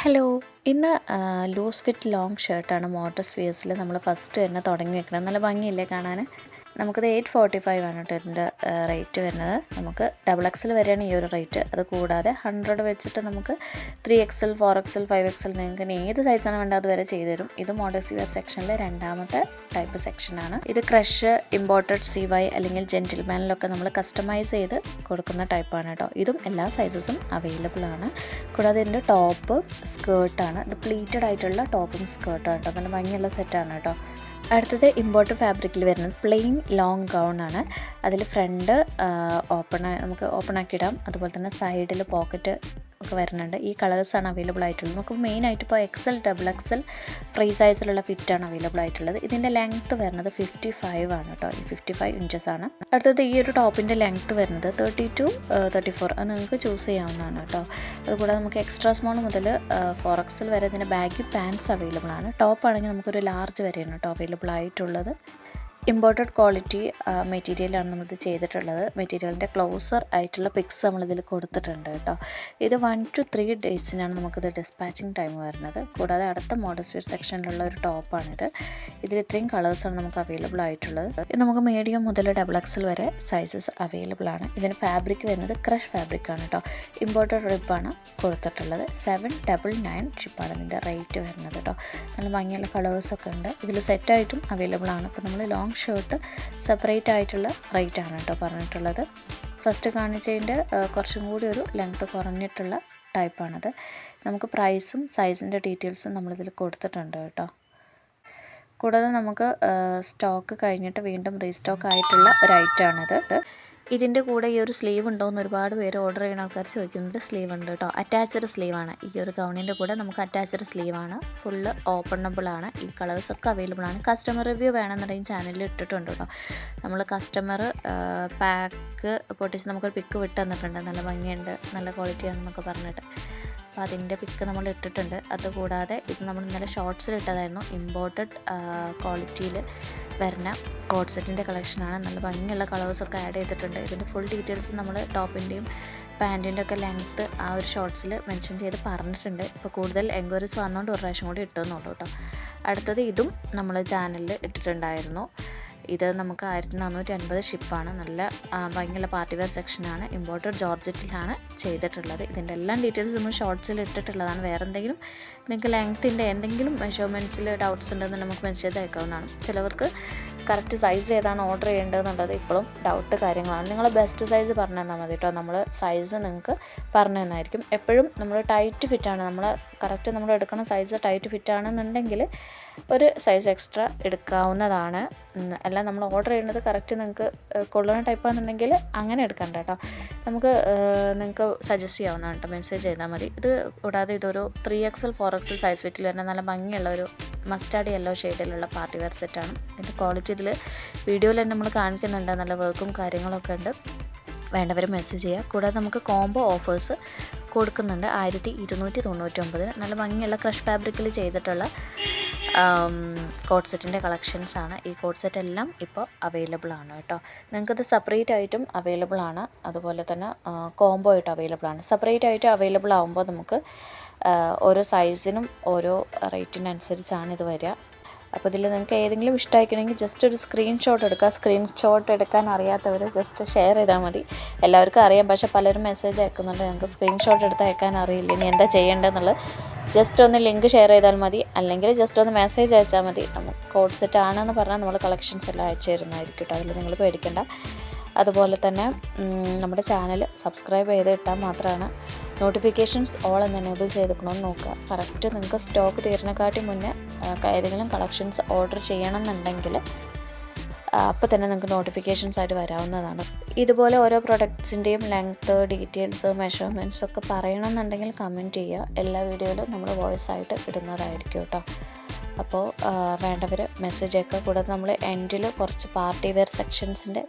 Hello. ഇന്ന് loose fit long ഷർട്ടാണ് motors ഫിയേഴ്സിൽ നമ്മൾ first തന്നെ തുടങ്ങി വെക്കണം. നല്ല ഭംഗിയില്ലേ കാണാൻ. നമുക്കത് 845 ആണ് കേട്ടോ ഇതിൻ്റെ റേറ്റ് വരുന്നത്. നമുക്ക് XXL വരെയാണ് ഈ ഒരു റേറ്റ്. അത് കൂടാതെ 100 വെച്ചിട്ട് നമുക്ക് 3XL 4XL 5XL നിങ്ങൾക്ക് ഏത് സൈസാണ് വേണ്ടത് അതുവരെ ചെയ്തു തരും. ഇത് മോഡേഴ്സ് വിയർ സെക്ഷനിലെ രണ്ടാമത്തെ ടൈപ്പ് സെക്ഷനാണ്. ഇത് ക്രഷ്, ഇമ്പോർട്ടഡ് CY അല്ലെങ്കിൽ ജെൻറ്റിൽമാനിലൊക്കെ നമ്മൾ കസ്റ്റമൈസ് ചെയ്ത് കൊടുക്കുന്ന ടൈപ്പാണ് കേട്ടോ. ഇതും എല്ലാ സൈസസും അവൈലബിൾ ആണ്. കൂടാതെ ഇതിൻ്റെ ടോപ്പ് സ്കേർട്ടാണ്. ഇത് പ്ലീറ്റഡ് ആയിട്ടുള്ള ടോപ്പും സ്കേർട്ടാണ് കേട്ടോ. നല്ല ഭംഗിയുള്ള സെറ്റാണ് കേട്ടോ. അടുത്തത് ഇമ്പോർട്ടഡ് ഫാബ്രിക്കിൽ വരുന്നത് പ്ലെയിൻ ലോങ് ഗൗൺ ആണ്. അതിൽ ഫ്രണ്ട് നമുക്ക് ഓപ്പൺ ആക്കിയിടാം. അതുപോലെ തന്നെ സൈഡിൽ പോക്കറ്റ് ഒക്കെ വരുന്നുണ്ട്. ഈ കളേഴ്സാണ് അവൈലബിൾ ആയിട്ടുള്ളത്. നമുക്ക് മെയിനായിട്ട് ഇപ്പോൾ XL XXL ഫ്രീ സൈസിലുള്ള ഫിറ്റാണ് അവൈലബിൾ ആയിട്ടുള്ളത്. ഇതിൻ്റെ ലെങ്ത്ത് വരുന്നത് 55 ആണ് കേട്ടോ. ഈ 55 ഇഞ്ചസ് ആണ്. അടുത്തത് ഈ ഒരു ടോപ്പിൻ്റെ ലെങ്ത്ത് വരുന്നത് 30 to 34. അത് നിങ്ങൾക്ക് ചൂസ് ചെയ്യാവുന്നതാണ് കേട്ടോ. അതുകൂടാതെ നമുക്ക് എക്സ്ട്രാ സ്മോൾ മുതൽ 4XL വരെ ഇതിൻ്റെ ബാഗി പാൻറ്റ്സ് അവൈലബിൾ ആണ്. ടോപ്പ് ആണെങ്കിൽ നമുക്കൊരു ലാർജ് വരെയാണ് കേട്ടോ അവൈലബിൾ ആയിട്ടുള്ളത്. ഇമ്പോർട്ടഡ് ക്വാളിറ്റി മെറ്റീരിയലാണ് നമ്മളിത് ചെയ്തിട്ടുള്ളത്. മെറ്റീരിയലിൻ്റെ ക്ലോസർ ആയിട്ടുള്ള പിക്സ് നമ്മളിതിൽ കൊടുത്തിട്ടുണ്ട് കേട്ടോ. ഇത് 1 to 3 ഡേയ്സിനാണ് നമുക്കിത് ഡിസ്പാച്ചിങ് ടൈം വരുന്നത്. കൂടാതെ അടുത്ത മോഡേഴ്സ് വെയർ സെക്ഷനിലുള്ള ഒരു ടോപ്പാണിത്. ഇതിൽ ഇത്രയും കളേഴ്സാണ് നമുക്ക് അവൈലബിൾ ആയിട്ടുള്ളത്. ഇത് നമുക്ക് മീഡിയം മുതൽ XXL വരെ സൈസസ് അവൈലബിൾ ആണ്. ഇതിന് ഫാബ്രിക് വരുന്നത് ക്രഷ് ഫാബ്രിക്കാണ് കേട്ടോ. ഇമ്പോർട്ടഡ് റിബാണ് കൊടുത്തിട്ടുള്ളത്. 799 ഷിപ്പാണ് ഇതിൻ്റെ റേറ്റ് വരുന്നത് കേട്ടോ. നല്ല ഭംഗിയുള്ള കളേഴ്സൊക്കെ ഉണ്ട്. ഇതിൽ സെറ്റായിട്ടും അവൈലബിൾ ആണ്. ഇപ്പോൾ നമ്മൾ ലോങ് ഷർട്ട് സെപ്പറേറ്റ് ആയിട്ടുള്ള റേറ്റ് ആണ് കേട്ടോ പറഞ്ഞിട്ടുള്ളത്. ഫസ്റ്റ് കാണിച്ചതിൻ്റെ കുറച്ചും കൂടി ഒരു ലെങ്ത്ത് കുറഞ്ഞിട്ടുള്ള ടൈപ്പാണത്. നമുക്ക് പ്രൈസും സൈസിൻ്റെ ഡീറ്റെയിൽസും നമ്മളിതിൽ കൊടുത്തിട്ടുണ്ട് കേട്ടോ. കൂടാതെ നമുക്ക് സ്റ്റോക്ക് കഴിഞ്ഞിട്ട് വീണ്ടും റീസ്റ്റോക്ക് ആയിട്ടുള്ള ഒരു ഐറ്റമാണിത്. ഇതിൻ്റെ കൂടെ ഈ ഒരു സ്ലീവ് ഉണ്ടോയെന്ന് ഒരുപാട് പേര് ഓർഡർ ചെയ്യുന്ന ആൾക്കാർ ചോദിക്കുന്നുണ്ട്. സ്ലീവ് ഉണ്ട് കേട്ടോ. അറ്റാച്ച്ഡ് സ്ലീവാണ്. ഈ ഒരു ഗൗണിൻ്റെ കൂടെ നമുക്ക് അറ്റാച്ച്ഡ് സ്ലീവാണ്. ഫുള്ള് ഓപ്പണബിൾ ആണ്. ഈ കളേഴ്സൊക്കെ അവൈലബിൾ ആണ്. കസ്റ്റമർ റിവ്യൂ വേണമെന്നുണ്ടെങ്കിൽ ചാനലിൽ ഇട്ടിട്ടുണ്ട് കേട്ടോ. നമ്മൾ കസ്റ്റമർ പാക്ക് പൊട്ടിച്ച് നമുക്കൊരു പിക്ക് വിട്ട് തന്നിട്ടുണ്ട്. നല്ല ഭംഗിയുണ്ട്, നല്ല ക്വാളിറ്റിയാണെന്നൊക്കെ പറഞ്ഞിട്ട്. അപ്പോൾ അതിൻ്റെ പിക്ക് നമ്മൾ ഇട്ടിട്ടുണ്ട്. അതുകൂടാതെ ഇത് നമ്മൾ ഇന്നലെ ഷോർട്സിൽ ഇട്ടതായിരുന്നു. ഇമ്പോർട്ടഡ് ക്വാളിറ്റിയിൽ വരുന്ന കോഡ് സെറ്റിൻ്റെ കളക്ഷനാണ്. നല്ല ഭംഗിയുള്ള കളേഴ്സൊക്കെ ആഡ് ചെയ്തിട്ടുണ്ട്. ഇതിൻ്റെ ഫുൾ ഡീറ്റെയിൽസ് നമ്മൾ ടോപ്പിൻ്റെയും പാൻറ്റിൻ്റെ ഒക്കെ ലെങ്ത്ത് ആ ഒരു ഷോർട്സിൽ മെൻഷൻ ചെയ്ത് പറഞ്ഞിട്ടുണ്ട്. ഇപ്പോൾ കൂടുതൽ എൻക്വയറീസ് വന്നുകൊണ്ട് ഒരു പ്രാവശ്യം കൂടി ഇട്ടെന്നുള്ളൂ കേട്ടോ. അടുത്തത് ഇതും നമ്മൾ ചാനലിൽ ഇട്ടിട്ടുണ്ടായിരുന്നു. ഇത് നമുക്ക് 1450 ഷിപ്പാണ്. നല്ല ഭംഗിയുള്ള പാർട്ടി വെയർ സെക്ഷനാണ്. ഇമ്പോർട്ടഡ് ജോർജറ്റിലാണ് ചെയ്തിട്ടുള്ളത്. ഇതിൻ്റെ എല്ലാം ഡീറ്റെയിൽസ് നമ്മൾ ഷോർട്സിൽ ഇട്ടിട്ടുള്ളതാണ്. വേറെ എന്തെങ്കിലും നിങ്ങൾക്ക് ലെങ്ത്തിൻ്റെ എന്തെങ്കിലും മെഷർമെൻറ്റ്സിൽ ഡൗട്ട്സ് ഉണ്ടെന്ന് നമുക്ക് മെൻഷൻ ചെയ്ത് അയക്കാവുന്നതാണ്. ചിലവർക്ക് കറക്റ്റ് സൈസ് ഏതാണ് ഓർഡർ ചെയ്യേണ്ടതെന്നുള്ളത് ഇപ്പോഴും ഡൗട്ട് കാര്യങ്ങളാണ്. നിങ്ങൾ ബെസ്റ്റ് സൈസ് പറഞ്ഞു തന്നാൽ മതി കേട്ടോ. നമ്മൾ സൈസ് നിങ്ങൾക്ക് പറഞ്ഞു തന്നായിരിക്കും. എപ്പോഴും നമ്മൾ ടൈറ്റ് ഫിറ്റാണ്. നമ്മൾ കറക്റ്റ് നമ്മൾ എടുക്കുന്ന സൈസ് ടൈറ്റ് ഫിറ്റാണെന്നുണ്ടെങ്കിൽ ഒരു സൈസ് എക്സ്ട്രാ എടുക്കാവുന്നതാണ്. അല്ല നമ്മൾ ഓർഡർ ചെയ്യുന്നത് കറക്റ്റ് നിങ്ങൾക്ക് കൊള്ളുന്ന ടൈപ്പാണെന്നുണ്ടെങ്കിൽ അങ്ങനെ എടുക്കണ്ട കേട്ടോ. നിങ്ങൾക്ക് സജസ്റ്റ് ചെയ്യാവുന്നതാണ് കേട്ടോ. മെസ്സേജ് ചെയ്താൽ മതി. ഇത് കൂടാതെ ഇതൊരു 3XL 4XL സൈസ് ഫിറ്റിൽ വരുന്ന നല്ല ഭംഗിയുള്ള ഒരു മസ്റ്റാർഡ് യെല്ലോ ഷെയ്ഡിലുള്ള പാർട്ടി വെയർ സെറ്റാണ്. ഇതിൻ്റെ ക്വാളിറ്റി ഇതിൽ വീഡിയോയിൽ തന്നെ നമ്മൾ കാണിക്കുന്നുണ്ട്. നല്ല വർക്കും കാര്യങ്ങളൊക്കെ ഉണ്ട്. വേണ്ടവർ മെസ്സേജ് ചെയ്യുക. കൂടാതെ നമുക്ക് കോംബോ ഓഫേഴ്സ് കൊടുക്കുന്നുണ്ട്. 1299 നല്ല ഭംഗിയുള്ള ക്രഷ് ഫാബ്രിക്കിൽ ചെയ്തിട്ടുള്ള കോഡ് സെറ്റിൻ്റെ കളക്ഷൻസാണ്. ഈ കോഡ് സെറ്റ് എല്ലാം ഇപ്പോൾ അവൈലബിൾ ആണ് കേട്ടോ. നിങ്ങൾക്കത് സെപ്പറേറ്റ് ആയിട്ടും അവൈലബിൾ ആണ്. അതുപോലെ തന്നെ കോംബോ ആയിട്ട് അവൈലബിൾ ആണ്. സെപ്പറേറ്റ് ആയിട്ട് അവൈലബിൾ ആകുമ്പോൾ നമുക്ക് ഓരോ സൈസിനും ഓരോ റേറ്റിനനുസരിച്ചാണ് ഇത് വരിക. അപ്പോൾ ഇതിൽ നിങ്ങൾക്ക് ഏതെങ്കിലും ഇഷ്ടമായിക്കണമെങ്കിൽ ജസ്റ്റ് ഒരു സ്ക്രീൻഷോട്ട് എടുക്കുക. സ്ക്രീൻഷോട്ട് എടുക്കാൻ അറിയാത്തവർ ജസ്റ്റ് ഷെയർ ചെയ്താൽ മതി. എല്ലാവർക്കും അറിയാം, പക്ഷേ പലരും മെസ്സേജ് അയക്കുന്നുണ്ട് ഞങ്ങൾക്ക് സ്ക്രീൻഷോട്ട് എടുത്ത് അയക്കാൻ അറിയില്ല, ഇനി എന്താ ചെയ്യേണ്ടതെന്നുള്ളത്. ജസ്റ്റ് ഒന്ന് ലിങ്ക് ഷെയർ ചെയ്താൽ മതി, അല്ലെങ്കിൽ ജസ്റ്റ് ഒന്ന് മെസ്സേജ് അയച്ചാൽ മതി. നമുക്ക് കോഡ് സെറ്റ് ആണെന്ന് പറഞ്ഞാൽ നമ്മൾ കളക്ഷൻസ് എല്ലാം അയച്ചു തരുന്നതായിരിക്കും കേട്ടോ. അതിൽ നിങ്ങൾ പേടിക്കേണ്ട. അതുപോലെ തന്നെ നമ്മുടെ ചാനൽ സബ്സ്ക്രൈബ് ചെയ്ത് ഇട്ടാൽ മാത്രമാണ് നോട്ടിഫിക്കേഷൻസ് ഓൾ എന്ന് എനേബിൾ ചെയ്തിക്കണമെന്ന് നോക്കുക. കറക്റ്റ് നിങ്ങൾക്ക് സ്റ്റോക്ക് തീർന്നേക്കാട്ടി മുന്നേ ഏതെങ്കിലും കളക്ഷൻസ് ഓർഡർ ചെയ്യണമെന്നുണ്ടെങ്കിൽ അപ്പോൾ തന്നെ നിങ്ങൾക്ക് നോട്ടിഫിക്കേഷൻസ് ആയിട്ട് വരാവുന്നതാണ്. ഇതുപോലെ ഓരോ പ്രൊഡക്ട്സിൻ്റെയും ലെങ്ത്ത്, ഡീറ്റെയിൽസ്, മെഷർമെൻറ്റ്സ് ഒക്കെ പറയണമെന്നുണ്ടെങ്കിൽ കമൻറ്റ് ചെയ്യുക. എല്ലാ വീഡിയോയിലും നമ്മൾ വോയിസ് ആയിട്ട് ഇടുന്നതായിരിക്കും കേട്ടോ. അപ്പോൾ വേണ്ടവർ മെസ്സേജ് അയക്കുക. കൂടാതെ നമ്മൾ എൻഡിൽ കുറച്ച് പാർട്ടി വെയർ സെക്ഷൻസിൻ്റെ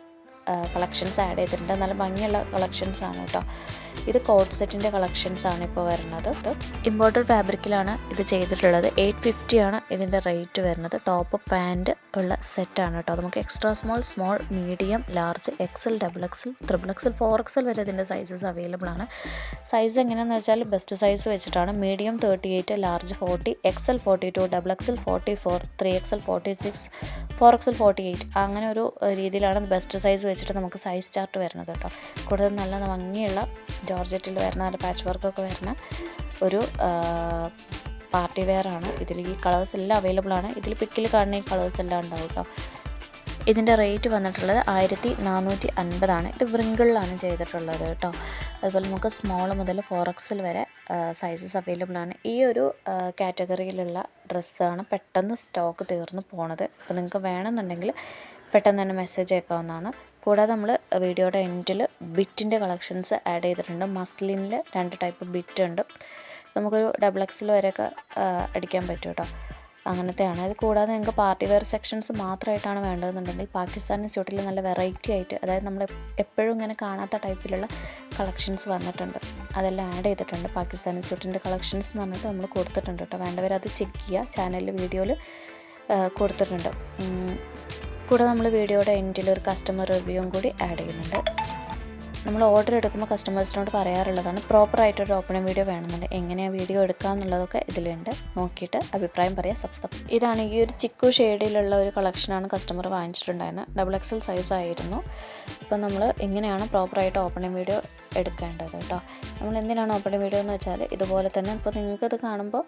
കളക്ഷൻസ് ആഡ് ചെയ്തിട്ടുണ്ട്. നല്ല ഭംഗിയുള്ള കളക്ഷൻസാണ് കേട്ടോ. ഇത് കോട്ട് സെറ്റിൻ്റെ കളക്ഷൻസാണ് ഇപ്പോൾ വരുന്നത്. ഇമ്പോർട്ടഡ് ഫാബ്രിക്കിലാണ് ഇത് ചെയ്തിട്ടുള്ളത്. 850 ആണ് ഇതിൻ്റെ റേറ്റ് വരുന്നത്. ടോപ്പ് പാൻറ്റ് ഉള്ള സെറ്റാണ് കേട്ടോ. നമുക്ക് extra small, small, medium, large, XL, XXL, XXL, 4XL വരെ ഇതിൻ്റെ സൈസസ് അവൈലബിൾ ആണ്. സൈസ് എങ്ങനെയാണെന്ന് വെച്ചാൽ ബെസ്റ്റ് സൈസ് വെച്ചിട്ടാണ്. Medium 38, large 40, XL 42, XXL 44, 3XL 46, 4XL 48 അങ്ങനെ ഒരു രീതിയിലാണ് ബെസ്റ്റ് സൈസ് വെച്ചിട്ട് നമുക്ക് സൈസ് ചാർട്ട് വരുന്നത് കേട്ടോ. കൂടുതൽ നല്ല ഭംഗിയുള്ള ജോർജറ്റിൽ വരുന്ന നല്ല പാച്ച് വർക്കൊക്കെ വരുന്ന ഒരു പാർട്ടി വെയർ ആണ്. ഇതിൽ ഈ കളേഴ്സ് എല്ലാം അവൈലബിൾ ആണ്. ഇതിൽ പിക്കിൽ കാണുന്ന ഈ കളേഴ്സ് എല്ലാം ഉണ്ടാവും കേട്ടോ. ഇതിൻ്റെ റേറ്റ് വന്നിട്ടുള്ളത് 1450 ആണ്. ഇത് വ്രിങ്കിളിലാണ് ചെയ്തിട്ടുള്ളത് കേട്ടോ. അതുപോലെ നമുക്ക് സ്മോൾ മുതൽ 4XL വരെ സൈസസ് അവൈലബിൾ ആണ്. ഈ ഒരു കാറ്റഗറിയിലുള്ള ഡ്രസ്സാണ് പെട്ടെന്ന് സ്റ്റോക്ക് തീർന്നു പോണത്. അപ്പോൾ നിങ്ങൾക്ക് വേണമെന്നുണ്ടെങ്കിൽ പെട്ടെന്ന് തന്നെ മെസ്സേജ് അയക്കാവുന്നതാണ്. കൂടാതെ നമ്മൾ വീഡിയോയുടെ എൻഡിൽ ബിറ്റിൻ്റെ കളക്ഷൻസ് ആഡ് ചെയ്തിട്ടുണ്ട്. മസ്ലിനിൽ 2 ടൈപ്പ് ബിറ്റ് ഉണ്ട്. നമുക്കൊരു XXL വരെയൊക്കെ അടിക്കാൻ പറ്റും കേട്ടോ. അങ്ങനത്തെയാണ്. ഇത് കൂടാതെ നിങ്ങൾക്ക് പാർട്ടി വെയർ സെക്ഷൻസ് മാത്രമായിട്ടാണ് വേണ്ടതെന്നുണ്ടെങ്കിൽ പാകിസ്ഥാനി സ്യൂട്ടിൽ നല്ല വെറൈറ്റി ആയിട്ട്, അതായത് നമ്മൾ എപ്പോഴും ഇങ്ങനെ കാണാത്ത ടൈപ്പിലുള്ള കളക്ഷൻസ് വന്നിട്ടുണ്ട്. അതെല്ലാം ആഡ് ചെയ്തിട്ടുണ്ട്. പാകിസ്ഥാനി സ്യൂട്ടിൻ്റെ കളക്ഷൻസ് എന്ന് പറഞ്ഞിട്ട് നമ്മൾ കൊടുത്തിട്ടുണ്ട് കേട്ടോ. വേണ്ടവരത് ചെക്ക് ചെയ്യുക. ചാനലിൽ വീഡിയോയിൽ കൊടുത്തിട്ടുണ്ട്. കൂടെ നമ്മൾ വീഡിയോയുടെ എൻഡിൽ ഒരു കസ്റ്റമർ റിവ്യൂവും കൂടി ആഡ് ചെയ്യുന്നുണ്ട്. നമ്മൾ ഓർഡർ എടുക്കുമ്പോൾ കസ്റ്റമേഴ്സിനോട് പറയാറുള്ളതാണ് പ്രോപ്പറായിട്ടൊരു ഓപ്പണിംഗ് വീഡിയോ വേണമെന്നുണ്ട്. എങ്ങനെയാണ് വീഡിയോ എടുക്കുക എന്നുള്ളതൊക്കെ ഇതിലുണ്ട്. നോക്കിയിട്ട് അഭിപ്രായം പറയാം. സബ്സ്ക്രൈബ്. ഇതാണ് ഈ ഒരു ചിക്കു ഷെയ്ഡിലുള്ള ഒരു കളക്ഷനാണ് കസ്റ്റമർ വാങ്ങിച്ചിട്ടുണ്ടായിരുന്നത്. XXL സൈസ് ആയിരുന്നു. അപ്പോൾ നമ്മൾ എങ്ങനെയാണ് പ്രോപ്പറായിട്ട് ഓപ്പണിംഗ് വീഡിയോ എടുക്കേണ്ടത് കേട്ടോ. നമ്മൾ എന്തിനാണ് ഓപ്പണിംഗ് വീഡിയോ എന്ന് വെച്ചാൽ ഇതുപോലെ തന്നെ ഇപ്പോൾ നിങ്ങൾക്കത് കാണുമ്പോൾ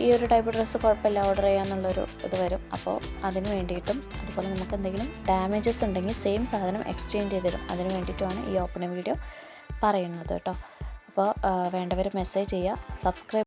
ഈ ഒരു ടൈപ്പ് ഡ്രസ്സ് കുഴപ്പമില്ല ഓർഡർ ചെയ്യാമെന്നുള്ളൊരു ഇത് വരും. അപ്പോൾ അതിന് വേണ്ടിയിട്ടും അതുപോലെ നമുക്ക് എന്തെങ്കിലും ഡാമേജസ് ഉണ്ടെങ്കിൽ സെയിം സാധനം എക്സ്ചേഞ്ച് ചെയ്ത് തരും. അതിന് വേണ്ടിയിട്ടുമാണ് ഈ ഓപ്പണിംഗ് വീഡിയോ പറയുന്നത് കേട്ടോ. അപ്പോൾ വേണ്ടവർ മെസ്സേജ് ചെയ്യുക. സബ്സ്ക്രൈബ്